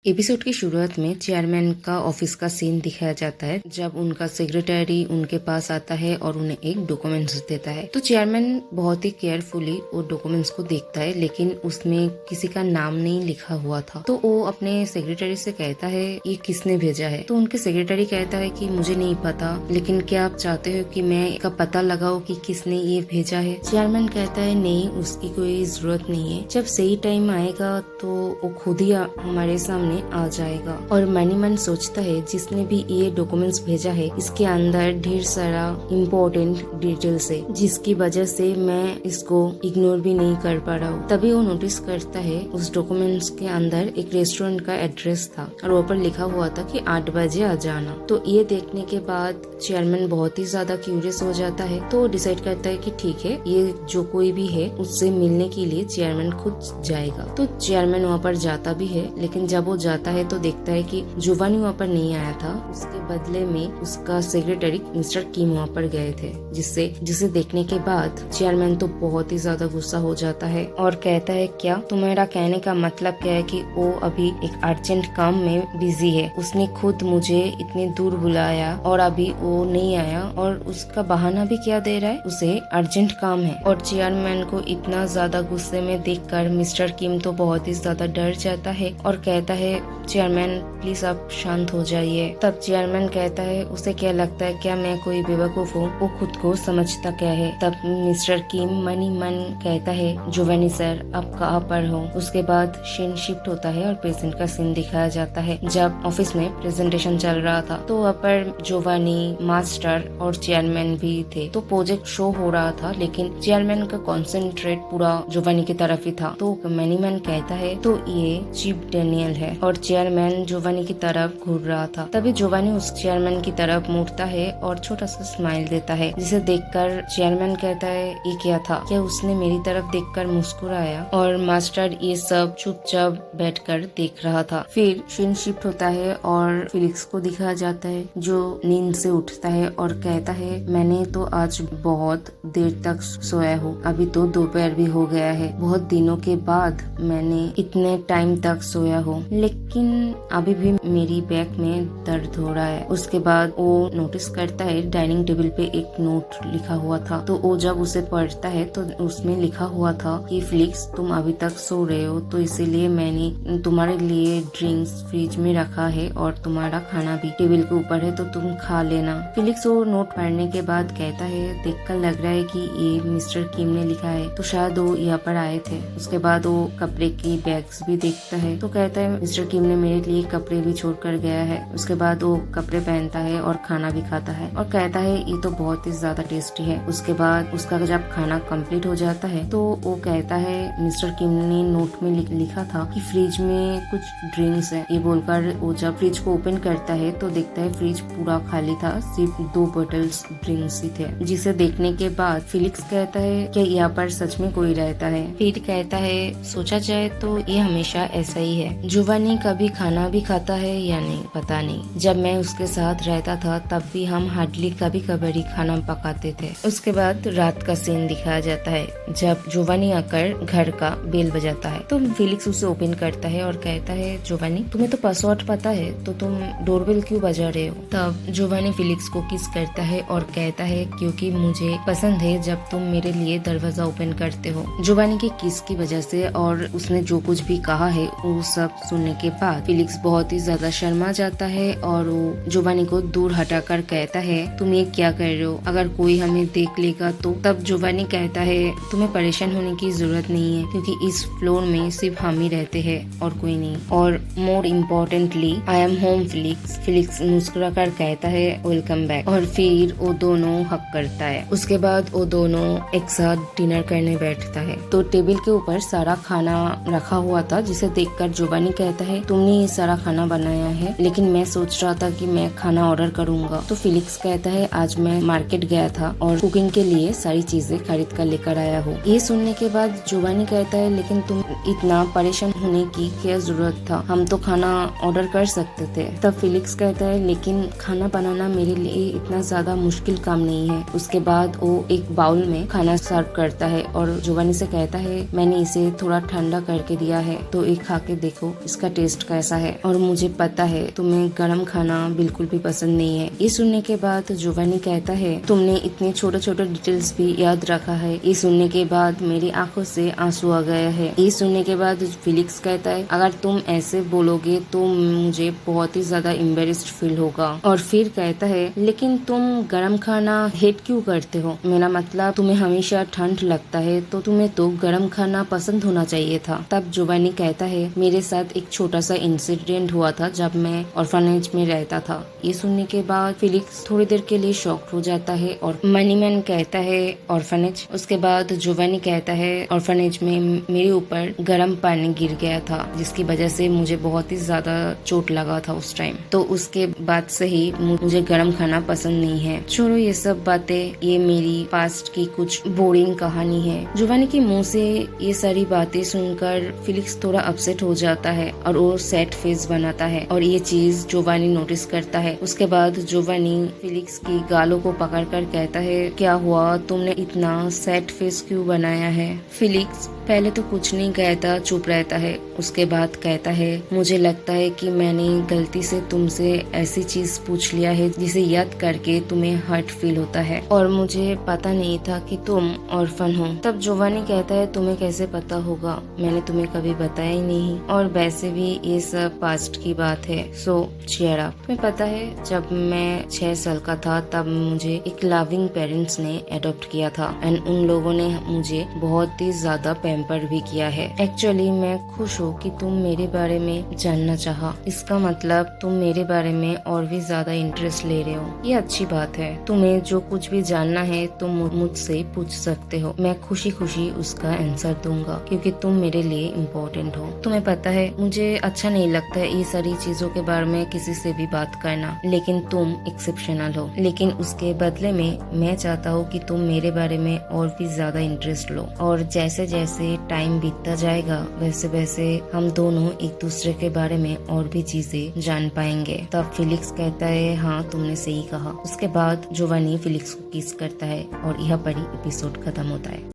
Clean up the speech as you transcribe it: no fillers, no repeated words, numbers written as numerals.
Episode की शुरुआत में चेयरमैन का ऑफिस का सीन दिखाया जाता है जब उनका सेक्रेटरी उनके पास आता है और उन्हें एक डॉक्यूमेंट्स देता है। तो चेयरमैन बहुत ही केयरफुली वो डॉक्यूमेंट्स को देखता है, लेकिन उसमें किसी का नाम नहीं लिखा हुआ था। तो वो अपने सेक्रेटरी से कहता है ये किसने भेजा है। तो उनके सेक्रेटरी कहता है कि मुझे नहीं पता, लेकिन क्या आप चाहते हो कि मैं इसका पता लगाऊं कि किसने ये भेजा है। चेयरमैन कहता है नहीं, उसकी कोई जरूरत नहीं है, जब सही टाइम आएगा तो वो खुद ही हमारे सामने आ जाएगा। और मन ही मन सोचता है जिसने भी ये डॉक्यूमेंट्स भेजा है इसके अंदर ढेर सारा इम्पोर्टेंट डिटेल्स है, जिसकी वजह से मैं इसको इग्नोर भी नहीं कर पा रहा हूँ। तभी वो नोटिस करता है उस डॉक्यूमेंट्स के अंदर एक रेस्टोरेंट का एड्रेस था और ऊपर लिखा हुआ था कि 8 बजे आ जाना। तो ये देखने के बाद चेयरमैन बहुत ही ज्यादा क्यूरियस हो जाता है। तो डिसाइड करता है कि ठीक है, ये जो कोई भी है उससे मिलने के लिए चेयरमैन खुद जाएगा। तो चेयरमैन वहाँ पर जाता भी है, लेकिन जब वो जाता है तो देखता है कि जोवानी वहाँ पर नहीं आया था। उसके बदले में उसका सेक्रेटरी मिस्टर किम वहाँ पर गए थे, जिसे देखने के बाद चेयरमैन तो बहुत ही ज्यादा गुस्सा हो जाता है और कहता है क्या तुम्हारा कहने का मतलब क्या है कि वो अभी एक अर्जेंट काम में बिजी है। उसने खुद मुझे इतनी दूर बुलाया और अभी वो नहीं आया, और उसका बहाना भी क्या दे रहा है, उसे अर्जेंट काम है। और चेयरमैन को इतना ज्यादा गुस्से में देखकर मिस्टर किम तो बहुत ही ज्यादा डर जाता है और कहता है चेयरमैन प्लीज आप शांत हो जाइए। तब चेयरमैन कहता है उसे क्या लगता है, क्या मैं कोई बेवकूफ हूँ, वो खुद को समझता क्या है। तब मिस्टर किम मन ही मन कहता है जोवानी सर आप कहाँ पर हो। उसके बाद सीन शिफ्ट होता है और पेशेंट का सीन दिखाया जाता है। जब ऑफिस में प्रेजेंटेशन चल रहा था तो वहाँ पर जोवानी, मास्टर और चेयरमैन भी थे। तो प्रोजेक्ट शो हो रहा था, लेकिन चेयरमैन का कॉन्सेंट्रेट पूरा जोवानी की तरफ ही था। तो मनी मैन कहता है तो ये चीफ डेनियल है, और चेयरमैन जोवानी की तरफ घूर रहा था। तभी जोवानी उस चेयरमैन की तरफ मुड़ता है और छोटा सा स्माइल देता है, जिसे देखकर चेयरमैन कहता है ये क्या था, क्या उसने मेरी तरफ देखकर मुस्कुराया। और मास्टर ये सब चुपचाप बैठकर देख रहा था। फिर सीन शिफ्ट होता है और फिलिक्स को दिखाया जाता है जो नींद से उठता है और कहता है मैंने तो आज बहुत देर तक सोया हूँ, अभी तो दोपहर भी हो गया है, बहुत दिनों के बाद मैंने इतने टाइम तक सोया हूँ, लेकिन अभी भी मेरी बैक में दर्द हो रहा है। उसके बाद वो नोटिस करता है डाइनिंग टेबल पे एक नोट लिखा हुआ था। तो वो जब उसे पढ़ता है तो उसमें लिखा हुआ था कि फिलिक्स तुम अभी तक सो रहे हो, तो इसीलिए मैंने तुम्हारे लिए ड्रिंक्स फ्रिज में रखा है और तुम्हारा खाना भी टेबल के ऊपर है, तो तुम खा लेना। फिलिक्स वो नोट पढ़ने के बाद कहता है देखकर लग रहा है कि ये मिस्टर किम ने लिखा है, तो शायद वो यहाँ पर आए थे। उसके बाद वो कपड़े की बैग्स भी देखता है तो कहता है मिस्टर किम ने मेरे लिए कपड़े भी छोड़ कर गया है। उसके बाद वो कपड़े पहनता है और खाना भी खाता है और कहता है ये तो बहुत ही ज्यादा टेस्टी है। उसके बाद उसका जब खाना कंप्लीट हो जाता है तो वो कहता है मिस्टर किम ने नोट में लिखा था कि फ्रिज में कुछ ड्रिंक्स है। ये बोलकर वो जब फ्रिज को ओपन करता है तो देखता है फ्रिज पूरा खाली था, सिर्फ 2 बोतल्स ड्रिंक्स ही थे। जिसे देखने के बाद फिलिक्स कहता है कि यहाँ पर सच में कोई रहता है। फिर कहता है सोचा जाए तो ये हमेशा ऐसा ही है, जोवानी कभी खाना भी खाता है या नहीं पता नहीं। जब मैं उसके साथ रहता था तब भी हम हार्डली कभी कभार खाना पकाते थे। उसके बाद रात का सीन दिखाया जाता है जब जोवानी आकर घर का बेल बजाता है। तो फिलिक्स उसे ओपन करता है और कहता है जोवानी तुम्हें तो पासवर्ड पता है, तो तुम डोरबेल क्यों बजा रहे हो। तब जोवानी फिलिक्स को किस करता है और कहता है क्योंकि मुझे पसंद है जब तुम मेरे लिए दरवाजा ओपन करते हो। जोवानी के किस की वजह से और उसने जो कुछ भी कहा है वो सब सुनने के बाद फिलिक्स बहुत ही ज्यादा शर्मा जाता है और वो जोवानी को दूर हटाकर कहता है तुम ये क्या कर रहे हो, अगर कोई हमें देख लेगा तो। तब जोवानी कहता है तुम्हें परेशान होने की जरूरत नहीं है, क्योंकि इस फ्लोर में सिर्फ हम ही रहते हैं और कोई नहीं, और more importantly I am home Felix. Felix मुस्कुरा कर कहता है वेलकम बैक, और फिर वो दोनों हक करता है। उसके बाद वो दोनों एक साथ डिनर करने बैठता है। तो टेबल के ऊपर सारा खाना रखा हुआ था, जिसे देखकर जोवानी कहता है तुमने ये सारा खाना बनाया है, लेकिन मैं सोच रहा था कि मैं खाना ऑर्डर करूंगा। तो फिलिक्स कहता है आज मैं मार्केट गया था और कुकिंग के लिए सारी चीजें खरीद कर लेकर आया हूँ। ये सुनने के बाद जोवानी कहता है लेकिन तुम इतना परेशान होने की क्या जरूरत था, हम तो खाना ऑर्डर कर सकते थे। तब फिलिक्स कहता है लेकिन खाना बनाना मेरे लिए इतना ज्यादा मुश्किल काम नहीं है। उसके बाद वो एक बाउल में खाना सर्व करता है और जोवानी से कहता है मैंने इसे थोड़ा ठंडा करके दिया है, तो एक खा के देखो, इसका इसका टेस्ट कैसा है और मुझे पता है तुम्हें गरम खाना बिल्कुल भी पसंद नहीं है। ये सुनने के बाद जोवानी कहता है तुमने इतने छोटे छोटे डिटेल्स भी याद रखा है। ये सुनने के बाद मेरी आंखों से आंसू आ गया है। ये सुनने के बाद फिलिक्स कहता है अगर तुम ऐसे बोलोगे तो मुझे बहुत ही ज्यादा एम्बेरेस्ड फील होगा। और फिर कहता है लेकिन तुम गरम खाना हेट क्यों करते हो? मेरा मतलब तुम्हें हमेशा ठंड लगता है तो तुम्हें तो गरम खाना पसंद होना चाहिए था। तब जोवानी कहता है मेरे साथ एक छोटा सा इंसिडेंट हुआ था जब मैं ऑर्फनेज में रहता था। ये सुनने के बाद फिलिक्स थोड़ी देर के लिए शॉक हो जाता है और मनीमैन कहता है ऑर्फनेज। उसके बाद जोवानी कहता है ऑर्फनेज में मेरे ऊपर गर्म पानी गिर गया था जिसकी वजह से मुझे बहुत ही ज्यादा चोट लगा था उस टाइम। तो उसके बाद से ही मुझे गर्म खाना पसंद नहीं है। छोड़ो ये सब बातें, ये मेरी पास्ट की कुछ बोरिंग कहानी है। जोवानी के मुंह से ये सारी बातें सुनकर फिलिक्स थोड़ा अपसेट हो जाता है और वो सैड फेस बनाता है और ये चीज जोवानी नोटिस करता है। उसके बाद जोवानी फिलिक्स की गालों को पकड़कर कहता है क्या हुआ, तुमने इतना सैड फेस क्यों बनाया है? फिलिक्स पहले तो कुछ नहीं कहता, चुप रहता है। उसके बाद कहता है मुझे लगता है कि मैंने गलती से तुमसे ऐसी चीज पूछ लिया है जिसे याद करके तुम्हें हर्ट फील होता है और मुझे पता नहीं था कि तुम ऑर्फन हो। तब जोवानी कहता है तुम्हें कैसे पता होगा, मैंने तुम्हें कभी बताया ही नहीं और वैसे भी ये सब पास्ट की बात है। सो चीयर अप। तुम्हें पता है जब मैं 6 साल का था तब मुझे एक लविंग पेरेंट्स ने अडॉप्ट किया था एंड उन लोगों ने मुझे बहुत ही ज्यादा पैम्पर भी किया है। एक्चुअली मैं खुश हूँ कि तुम मेरे बारे में जानना चाहा। इसका मतलब तुम मेरे बारे में और भी ज्यादा इंटरेस्ट ले रहे हो। ये अच्छी बात है। तुम्हें जो कुछ भी जानना है तुम मुझसे पूछ सकते हो। मैं खुशी खुशी उसका आंसर दूंगा क्योंकि तुम मेरे लिए इम्पोर्टेंट हो। तुम्हें पता है मुझे अच्छा नहीं लगता है ये सारी चीजों के बारे में किसी से भी बात करना, लेकिन तुम एक्सेप्शनल हो। लेकिन उसके बदले में मैं चाहता हूँ कि तुम मेरे बारे में और भी ज्यादा इंटरेस्ट लो और जैसे जैसे टाइम बीतता जाएगा वैसे वैसे हम दोनों एक दूसरे के बारे में और भी चीजें जान पाएंगे। तब फिलिक्स कहता है हाँ तुमने सही कहा। उसके बाद जोवानी फिलिक्स को किस करता है और यहाँ पर ही एपिसोड खत्म होता है।